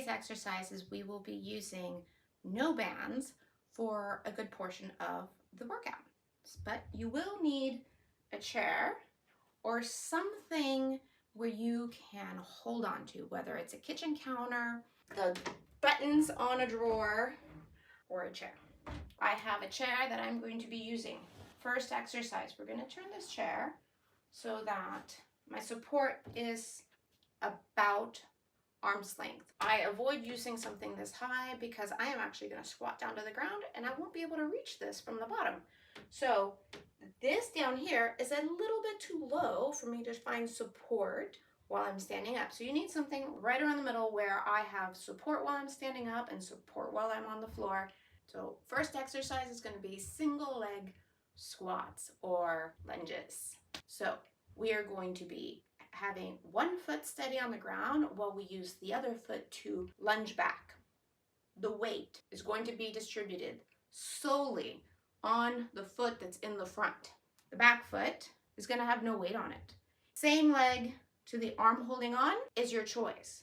today's exercises, we will be using no bands for a good portion of the workout. But you will need a chair or something where you can hold on to, whether it's a kitchen counter, the buttons on a drawer, or a chair. I have a chair that I'm going to be using. First exercise, we're going to turn this chair so that my support is about arm's length. I avoid using something this high because I am actually going to squat down to the ground and I won't be able to reach this from the bottom. So this down here is a little bit too low for me to find support while I'm standing up. So you need something right around the middle where I have support while I'm standing up and support while I'm on the floor. So first exercise is going to be single leg squats or lunges. So we are going to be having one foot steady on the ground while we use the other foot to lunge back. The weight is going to be distributed solely on the foot that's in the front. The back foot is going to have no weight on it. Same leg to the arm holding on is your choice.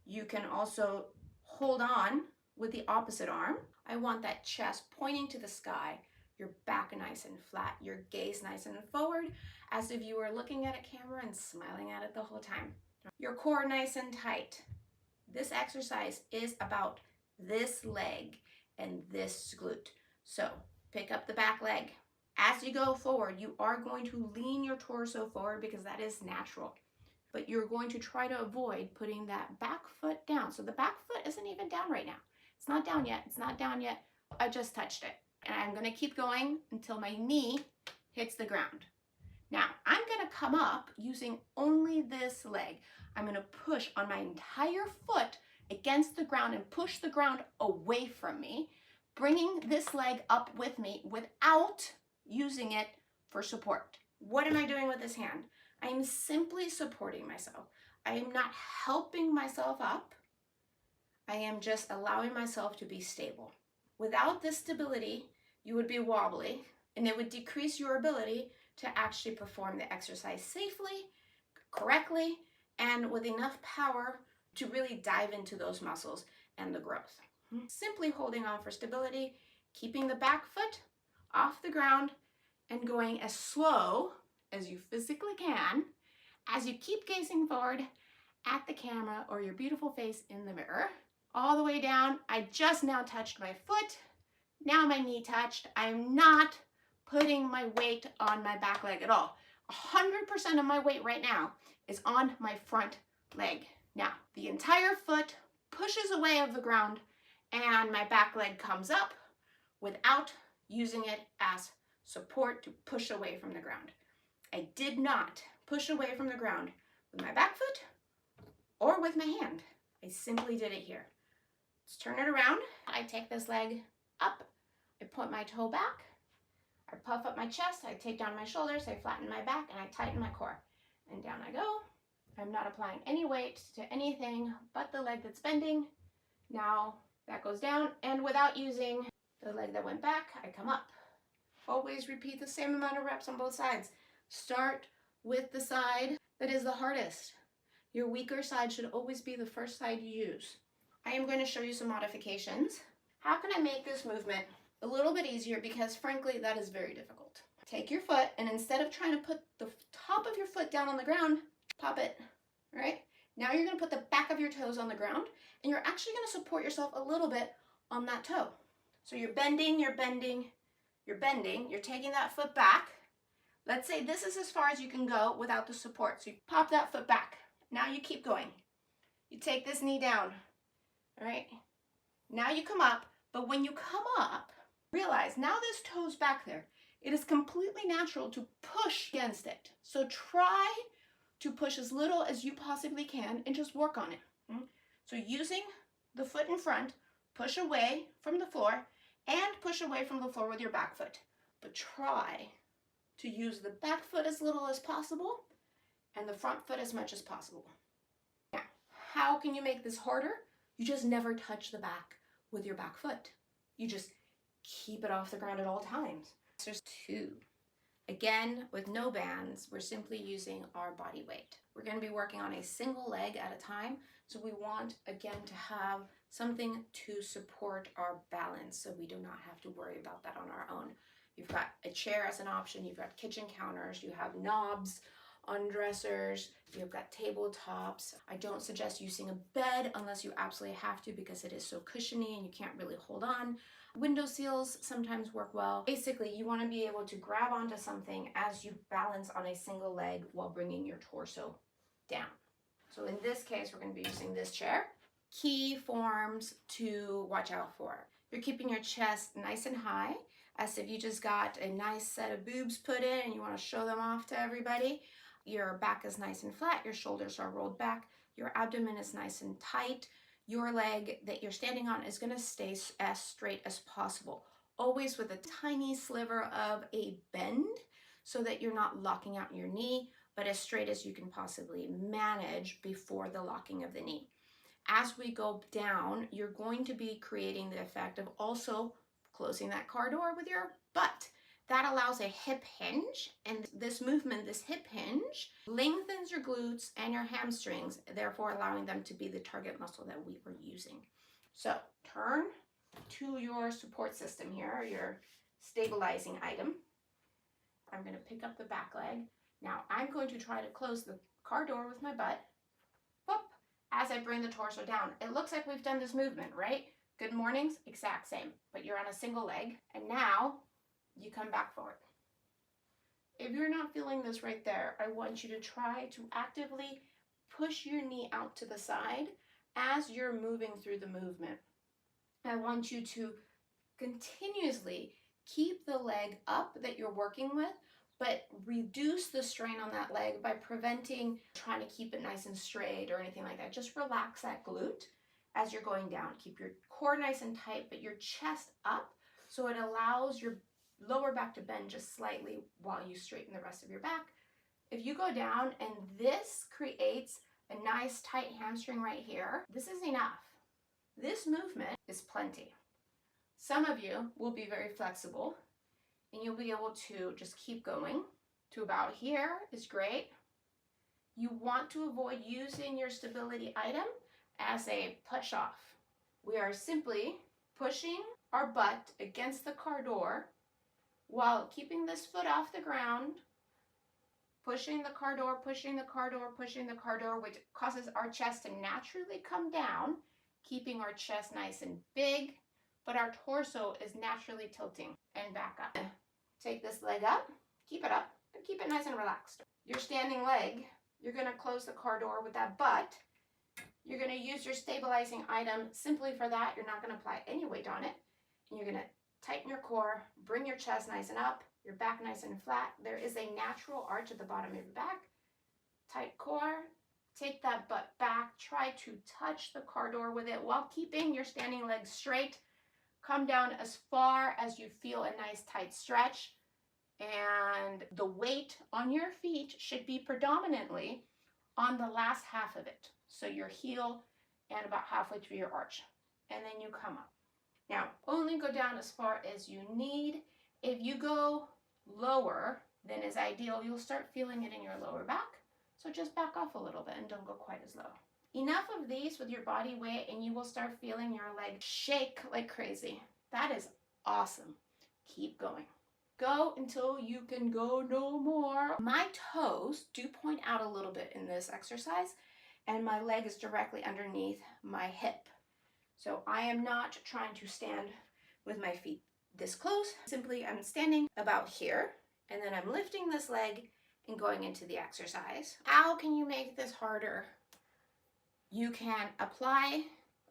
You can also hold on with the opposite arm. I want that chest pointing to the sky, your back nice and flat, your gaze nice and forward, as if you were looking at a camera and smiling at it the whole time. Your core nice and tight. This exercise is about this leg and this glute. So pick up the back leg. As you go forward, you are going to lean your torso forward because that is natural. But you're going to try to avoid putting that back foot down. So the back foot isn't even down right now. It's not down yet. It's not down yet. I just touched it. And I'm going to keep going until my knee hits the ground. Now, I'm going to come up using only this leg. I'm going to push on my entire foot against the ground and push the ground away from me, bringing this leg up with me without using it for support. What am I doing with this hand? I am simply supporting myself. I am not helping myself up. I am just allowing myself to be stable. Without this stability, you would be wobbly, and it would decrease your ability to actually perform the exercise safely, correctly, and with enough power to really dive into those muscles and the growth. Simply holding on for stability, keeping the back foot off the ground, and going as slow as you physically can as you keep gazing forward at the camera or your beautiful face in the mirror. All the way down. I just now touched my foot. Now my knee touched. I'm not putting my weight on my back leg at all. 100% of my weight right now is on my front leg. Now, the entire foot pushes away of the ground and my back leg comes up without using it as support to push away from the ground. I did not push away from the ground with my back foot or with my hand. I simply did it here. Let's turn it around. I take this leg up. I put my toe back. I puff up my chest. I take down my shoulders. I flatten my back and I tighten my core. And down I go. I'm not applying any weight to anything but the leg that's bending. Now that goes down, and without using the leg that went back, I come up. Always repeat the same amount of reps on both sides. Start with the side that is the hardest. Your weaker side should always be the first side you use. I am going to show you some modifications. How can I make this movement a little bit easier? Because frankly, that is very difficult. Take your foot, and instead of trying to put the top of your foot down on the ground, pop it, right? Now you're going to put the back of your toes on the ground, and you're actually going to support yourself a little bit on that toe. So you're bending, you're bending, you're bending, you're taking that foot back. Let's say this is as far as you can go without the support. So you pop that foot back. Now you keep going. You take this knee down, all right? Now you come up, but when you come up, realize now this toe's back there. It is completely natural to push against it. So try to push as little as you possibly can and just work on it. So using the foot in front, push away from the floor and push away from the floor with your back foot. But try to use the back foot as little as possible and the front foot as much as possible. Now, how can you make this harder? You just never touch the back with your back foot. You just keep it off the ground at all times. There's 2. Again, with no bands, we're simply using our body weight. We're going to be working on a single leg at a time. So we want, again, to have something to support our balance so we do not have to worry about that on our own. You've got a chair as an option, you've got kitchen counters, you have knobs on dressers, you've got tabletops. I don't suggest using a bed unless you absolutely have to because it is so cushiony and you can't really hold on. Window sills sometimes work well. Basically, you want to be able to grab onto something as you balance on a single leg while bringing your torso down. So in this case, we're going to be using this chair. Key forms to watch out for. You're keeping your chest nice and high, as if you just got a nice set of boobs put in and you want to show them off to everybody. Your back is nice and flat, your shoulders are rolled back, your abdomen is nice and tight. Your leg that you're standing on is going to stay as straight as possible, always with a tiny sliver of a bend so that you're not locking out your knee, but as straight as you can possibly manage before the locking of the knee. As we go down, you're going to be creating the effect of also closing that car door with your butt. That allows a hip hinge, and this movement, this hip hinge, lengthens your glutes and your hamstrings, therefore allowing them to be the target muscle that we were using. So turn to your support system here, your stabilizing item. I'm going to pick up the back leg. Now I'm going to try to close the car door with my butt. Whoop, as I bring the torso down. It looks like we've done this movement, right? Good mornings, exact same, but you're on a single leg. And now you come back forward. If you're not feeling this right there, I want you to try to actively push your knee out to the side as you're moving through the movement. I want you to continuously keep the leg up that you're working with, but reduce the strain on that leg by preventing trying to keep it nice and straight or anything like that. Just relax that glute as you're going down. Keep your core nice and tight, but your chest up so it allows your lower back to bend just slightly while you straighten the rest of your back. If you go down and this creates a nice tight hamstring right here, this is enough. This movement is plenty. Some of you will be very flexible and you'll be able to just keep going to about here is great. You want to avoid using your stability item as a push off. We are simply pushing our butt against the car door while keeping this foot off the ground, pushing the car door, pushing the car door, pushing the car door, which causes our chest to naturally come down, keeping our chest nice and big, but our torso is naturally tilting and back up. Take this leg up, keep it up, but keep it nice and relaxed. Your standing leg, you're going to close the car door with that butt. You're going to use your stabilizing item simply for that. You're not going to apply any weight on it. And you're going to tighten your core, bring your chest nice and up, your back nice and flat. There is a natural arch at the bottom of your back. Tight core, take that butt back, try to touch the car door with it while keeping your standing legs straight. Come down as far as you feel a nice tight stretch. And the weight on your feet should be predominantly on the last half of it. So your heel and about halfway through your arch. And then you come up. Now, only go down as far as you need. If you go lower than is ideal, you'll start feeling it in your lower back. So just back off a little bit and don't go quite as low. Enough of these with your body weight and you will start feeling your legs shake like crazy. That is awesome. Keep going. Go until you can go no more. My toes do point out a little bit in this exercise and my leg is directly underneath my hip. So I am not trying to stand with my feet this close. Simply I'm standing about here and then I'm lifting this leg and going into the exercise. How can you make this harder? You can apply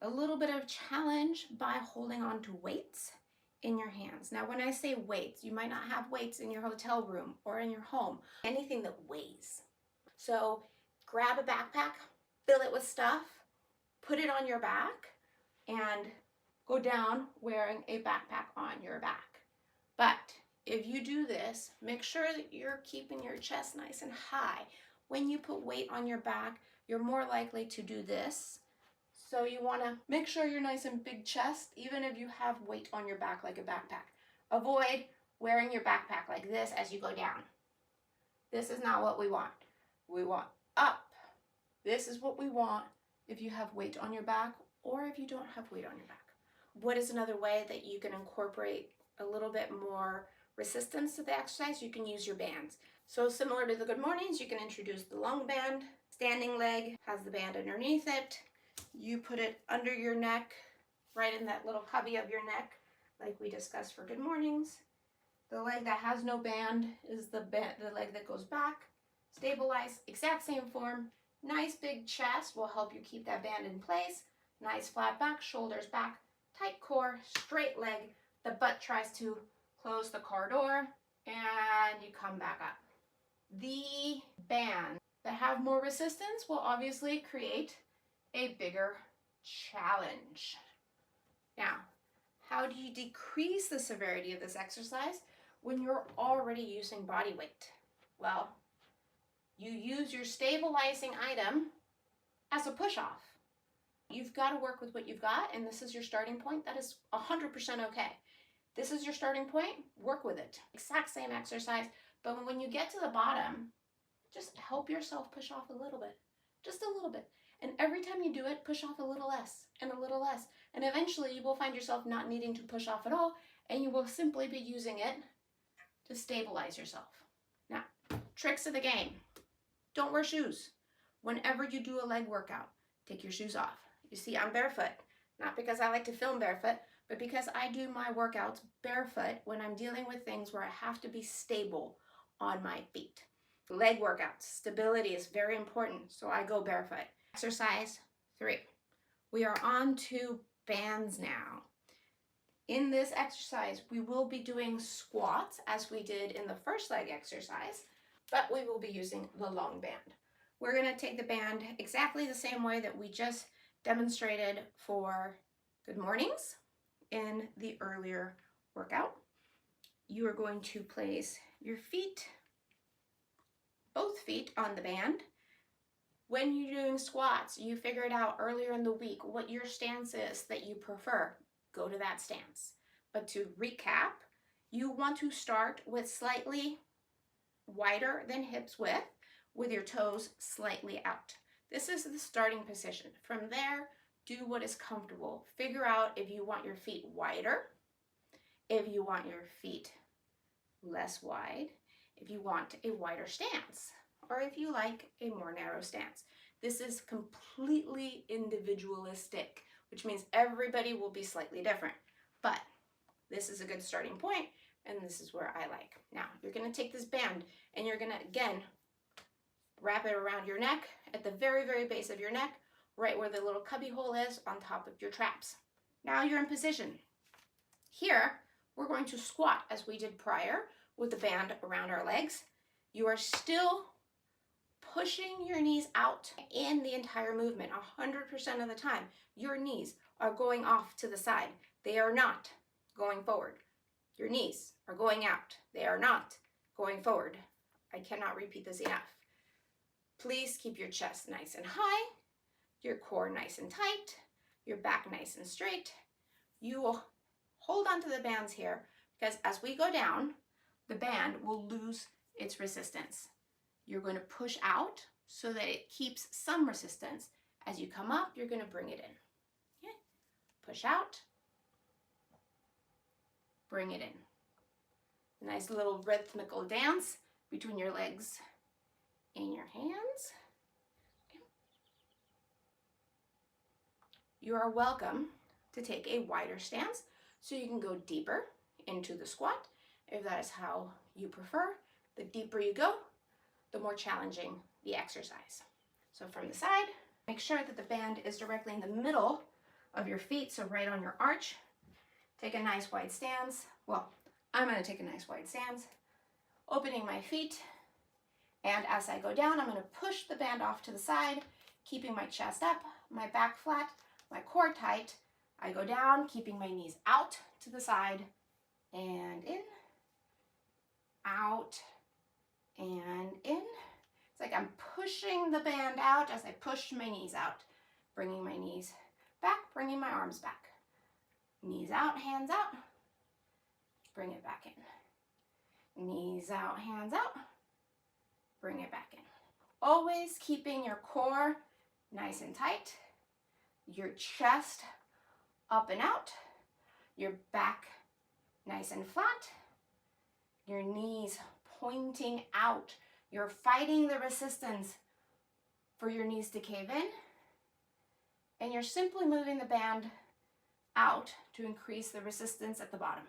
a little bit of challenge by holding on to weights in your hands. Now, when I say weights, you might not have weights in your hotel room or in your home, anything that weighs. So grab a backpack, fill it with stuff, put it on your back, and go down wearing a backpack on your back. But if you do this, make sure that you're keeping your chest nice and high. When you put weight on your back, you're more likely to do this. So you want to make sure you're nice and big chest, even if you have weight on your back like a backpack. Avoid wearing your backpack like this as you go down. This is not what we want. We want up. This is what we want if you have weight on your back or if you don't have weight on your back. What is another way that you can incorporate a little bit more resistance to the exercise? You can use your bands. So similar to the good mornings, you can introduce the long band. Standing leg has the band underneath it. You put it under your neck, right in that little cubby of your neck, like we discussed for good mornings. The leg that has no band is the leg that goes back. Stabilize, exact same form. Nice big chest will help you keep that band in place. Nice flat back, shoulders back, tight core, straight leg. The butt tries to close the car door, and you come back up. The bands that have more resistance will obviously create a bigger challenge. Now, how do you decrease the severity of this exercise when you're already using body weight? Well, you use your stabilizing item as a push-off. You've got to work with what you've got, and this is your starting point. That is 100% okay. This is your starting point. Work with it. Exact same exercise, but when you get to the bottom, just help yourself push off a little bit. Just a little bit. And every time you do it, push off a little less and a little less. And eventually you will find yourself not needing to push off at all, and you will simply be using it to stabilize yourself. Now, tricks of the game. Don't wear shoes. Whenever you do a leg workout, take your shoes off. You see, I'm barefoot, not because I like to film barefoot, but because I do my workouts barefoot when I'm dealing with things where I have to be stable on my feet. Leg workouts, stability is very important, so I go barefoot. Exercise 3. We are on to bands now. In this exercise, we will be doing squats as we did in the first leg exercise, but we will be using the long band. We're going to take the band exactly the same way that we just demonstrated for good mornings in the earlier workout. You are going to place your feet, both feet on the band. When you're doing squats, you figured out earlier in the week what your stance is that you prefer. Go to that stance. But to recap, you want to start with slightly wider than hips width, with your toes slightly out. This is the starting position. From there, do what is comfortable. Figure out if you want your feet wider, if you want your feet less wide, if you want a wider stance, or if you like a more narrow stance. This is completely individualistic, which means everybody will be slightly different. But this is a good starting point, and this is where I like. Now, you're going to take this band, and you're going to, again, wrap it around your neck at the very, very base of your neck, right where the little cubby hole is on top of your traps. Now you're in position. Here, we're going to squat as we did prior with the band around our legs. You are still pushing your knees out in the entire movement. 100% of the time, your knees are going off to the side. They are not going forward. Your knees are going out. They are not going forward. I cannot repeat this enough. Please keep your chest nice and high, your core nice and tight, your back nice and straight. You will hold on to the bands here because as we go down, the band will lose its resistance. You're going to push out so that it keeps some resistance. As you come up, you're going to bring it in. Okay? Push out, bring it in. Nice little rhythmical dance between your legs and your hands. Okay. You are welcome to take a wider stance so you can go deeper into the squat if that is how you prefer. The deeper you go, the more challenging the exercise. So from the side, make sure that the band is directly in the middle of your feet, so right on your arch. Take a nice wide stance. Well, I'm going to take a nice wide stance, opening my feet, and as I go down, I'm going to push the band off to the side, keeping my chest up, my back flat, my core tight. I go down, keeping my knees out to the side, and in, out, and in. It's like I'm pushing the band out as I push my knees out, bringing my knees back, bringing my arms back. Knees out, hands out, bring it back in. Knees out, hands out, bring it back in. Always keeping your core nice and tight, your chest up and out, your back nice and flat, your knees pointing out. You're fighting the resistance for your knees to cave in, and you're simply moving the band out to increase the resistance at the bottom.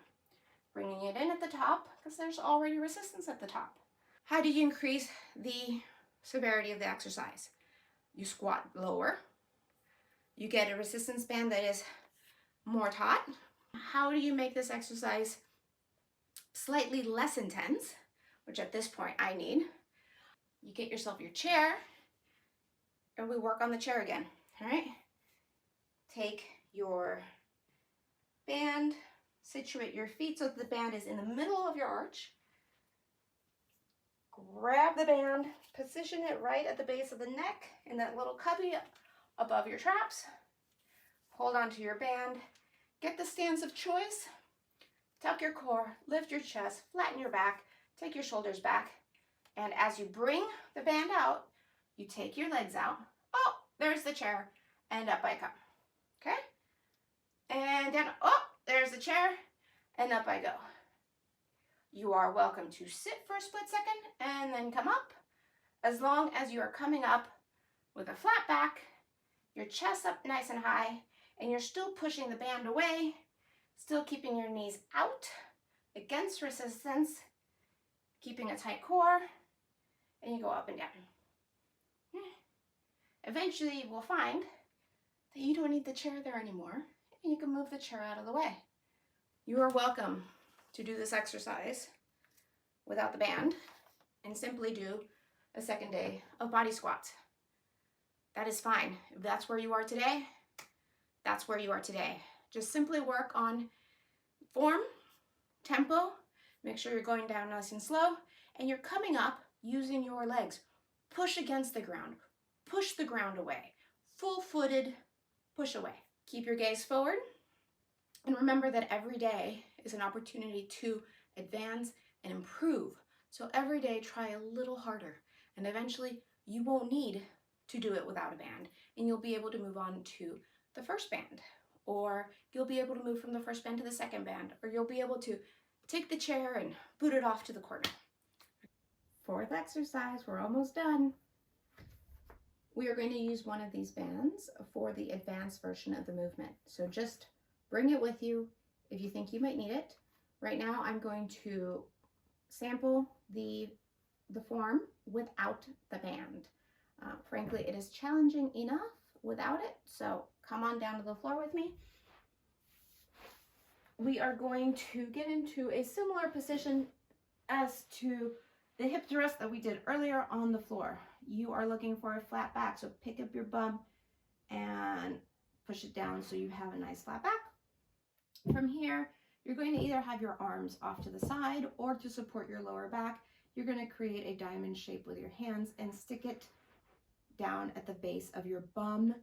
Bringing it in at the top because there's already resistance at the top. How do you increase the severity of the exercise? You squat lower. You get a resistance band that is more taut. How do you make this exercise slightly less intense, which at this point I need? You get yourself your chair and we work on the chair again, all right? Take your band, situate your feet so that the band is in the middle of your arch. Grab the band, position it right at the base of the neck in that little cubby above your traps. Hold on to your band. Get the stance of choice. Tuck your core, lift your chest, flatten your back, take your shoulders back. And as you bring the band out, you take your legs out. Oh, there's the chair. And up I come. Okay? And down. Oh, there's the chair. And up I go. You are welcome to sit for a split second and then come up. As long as you are coming up with a flat back, your chest up nice and high, and you're still pushing the band away, still keeping your knees out against resistance, keeping a tight core, and you go up and down. Eventually you will find that you don't need the chair there anymore, and you can move the chair out of the way. You are welcome to do this exercise without the band and simply do a second day of body squats. That is fine. If that's where you are today, that's where you are today. Just simply work on form, tempo, make sure you're going down nice and slow, and you're coming up using your legs. Push against the ground, push the ground away, full-footed push away. Keep your gaze forward, and remember that every day is an opportunity to advance and improve. So every day try a little harder, and eventually you won't need to do it without a band, and you'll be able to move on to the first band, or you'll be able to move from the first band to the second band, or you'll be able to take the chair and boot it off to the corner. Fourth exercise, we're almost done. We are going to use one of these bands for the advanced version of the movement. So just bring it with you if you think you might need it. Right now I'm going to sample the form without the band. Frankly, it is challenging enough without it, so come on down to the floor with me. We are going to get into a similar position as to the hip thrust that we did earlier on the floor. You are looking for a flat back, so pick up your bum and push it down so you have a nice flat back. From here, you're going to either have your arms off to the side, or to support your lower back, you're going to create a diamond shape with your hands and stick it down at the base of your bum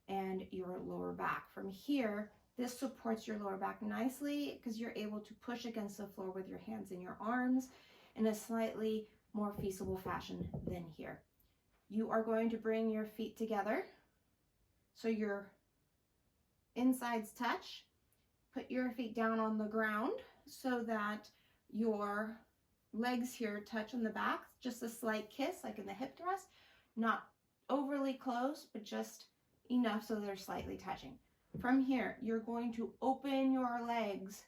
and your lower back. From here, this supports your lower back nicely because you're able to push against the floor with your hands and your arms in a slightly more feasible fashion than here. You are going to bring your feet together so your insides touch. Put your feet down on the ground so that your legs here touch on the back, just a slight kiss like in the hip thrust, not overly close, but just enough so they're slightly touching. From here, you're going to open your legs,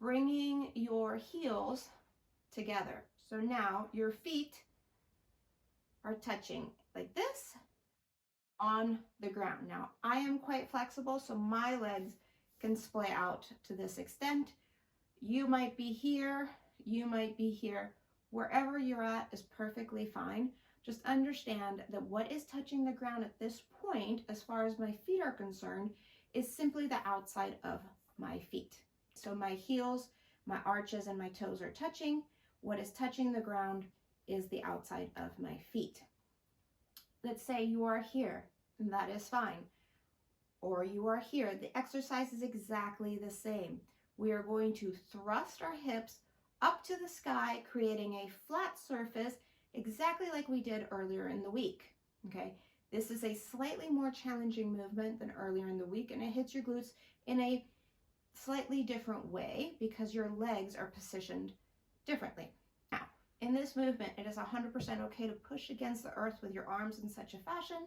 bringing your heels together. So now your feet are touching like this on the ground. Now I am quite flexible, so my legs can splay out to this extent. You might be here, you might be here. Wherever you're at is perfectly fine. Just understand that what is touching the ground at this point, as far as my feet are concerned, is simply the outside of my feet. So my heels, my arches, and my toes are touching. What is touching the ground is the outside of my feet. Let's say you are here, and that is fine. Or you are here. The exercise is exactly the same. We are going to thrust our hips up to the sky, creating a flat surface, exactly like we did earlier in the week. Okay, This is a slightly more challenging movement than earlier in the week, and it hits your glutes in a slightly different way because your legs are positioned differently. Now, in this movement, it is 100% okay to push against the earth with your arms in such a fashion.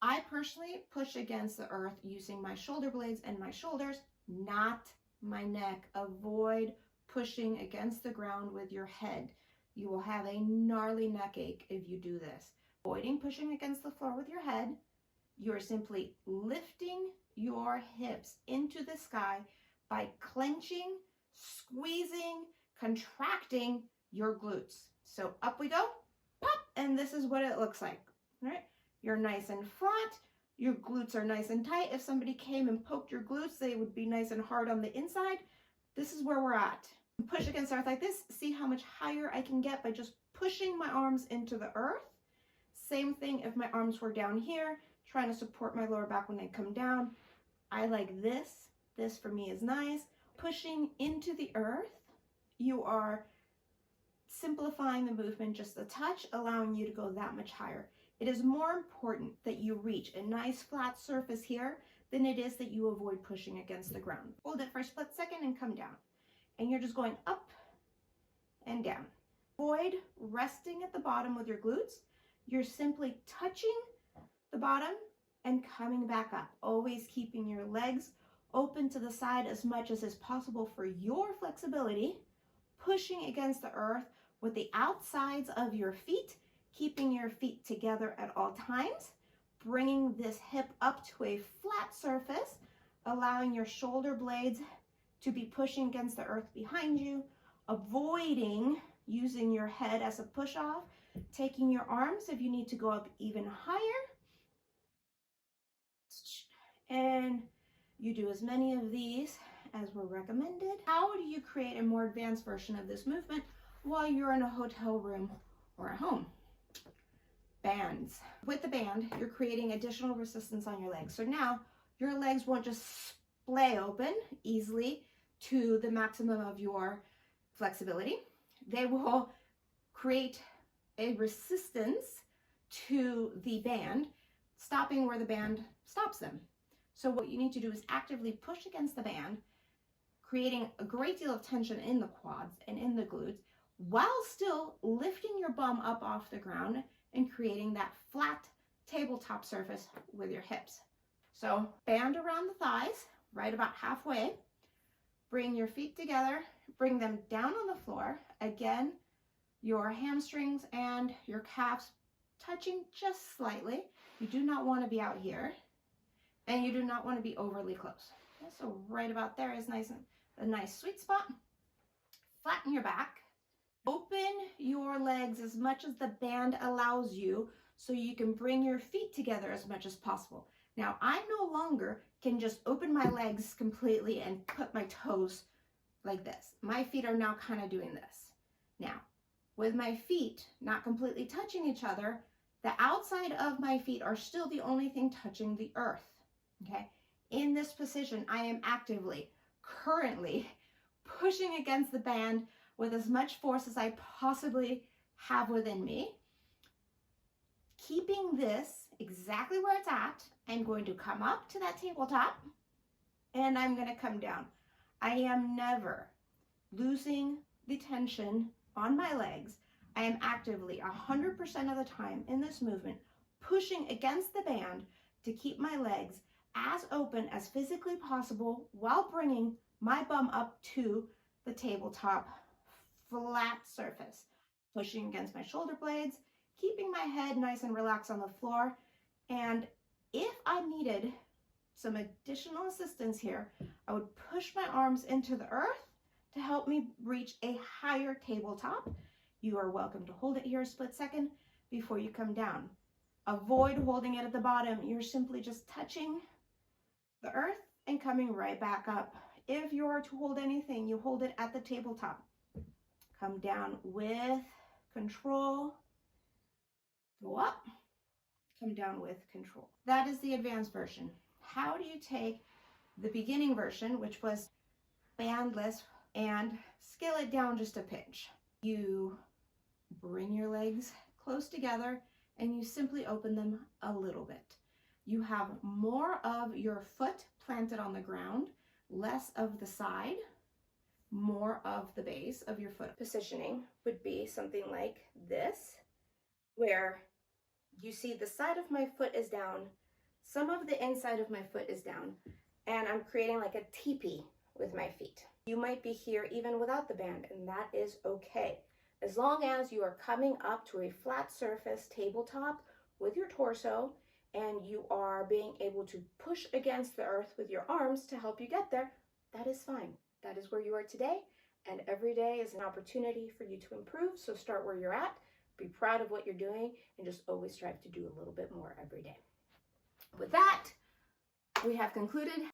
I personally push against the earth using my shoulder blades and my shoulders, not my neck. Avoid pushing against the ground with your head. You will have a gnarly neck ache if you do this. Avoiding pushing against the floor with your head, you are simply lifting your hips into the sky by clenching, squeezing, contracting your glutes. So up we go, pop, and this is what it looks like, all right? You're nice and flat, your glutes are nice and tight. If somebody came and poked your glutes, they would be nice and hard on the inside. This is where we're at. Push against the earth like this. See how much higher I can get by just pushing my arms into the earth. Same thing if my arms were down here, trying to support my lower back when I come down. I like this. This for me is nice. Pushing into the earth, you are simplifying the movement just a touch, allowing you to go that much higher. It is more important that you reach a nice flat surface here than it is that you avoid pushing against the ground. Hold it for a split second and come down. And you're just going up and down. Avoid resting at the bottom with your glutes. You're simply touching the bottom and coming back up. Always keeping your legs open to the side as much as is possible for your flexibility. Pushing against the earth with the outsides of your feet, keeping your feet together at all times, bringing this hip up to a flat surface, allowing your shoulder blades to be pushing against the earth behind you, avoiding using your head as a push off, taking your arms if you need to go up even higher, and you do as many of these as were recommended. How do you create a more advanced version of this movement while you're in a hotel room or at home? Bands. With the band, you're creating additional resistance on your legs. So now your legs won't just splay open easily to the maximum of your flexibility. They will create a resistance to the band, stopping where the band stops them. So what you need to do is actively push against the band, creating a great deal of tension in the quads and in the glutes, while still lifting your bum up off the ground and creating that flat tabletop surface with your hips. So band around the thighs, right about halfway. Bring your feet together, bring them down on the floor. Again, your hamstrings and your calves touching just slightly. You do not want to be out here, and you do not want to be overly close. Okay, so right about there is nice, a nice sweet spot. Flatten your back. Open your legs as much as the band allows you so you can bring your feet together as much as possible. Now, I no longer can just open my legs completely and put my toes like this. My feet are now kind of doing this. Now, with my feet not completely touching each other, the outside of my feet are still the only thing touching the earth, okay? In this position, I am actively, currently, pushing against the band with as much force as I possibly have within me. Keeping this exactly where it's at, I'm going to come up to that tabletop and I'm going to come down. I am never losing the tension on my legs. I am actively 100% of the time in this movement pushing against the band to keep my legs as open as physically possible while bringing my bum up to the tabletop flat surface, pushing against my shoulder blades, keeping my head nice and relaxed on the floor. And if I needed some additional assistance here, I would push my arms into the earth to help me reach a higher tabletop. You are welcome to hold it here a split second before you come down. Avoid holding it at the bottom. You're simply just touching the earth and coming right back up. If you are to hold anything, you hold it at the tabletop. Come down with control. Go up. Come down with control. That is the advanced version. How do you take the beginning version, which was bandless, and scale it down just a pinch? You bring your legs close together and you simply open them a little bit. You have more of your foot planted on the ground, less of the side, more of the base of your foot. Positioning would be something like this, where you see the side of my foot is down, some of the inside of my foot is down, and I'm creating like a teepee with my feet. You might be here even without the band, and that is okay. As long as you are coming up to a flat surface tabletop with your torso, and you are being able to push against the earth with your arms to help you get there, that is fine. That is where you are today, and every day is an opportunity for you to improve. So start where you're at, be proud of what you're doing, and just always strive to do a little bit more every day. With that, we have concluded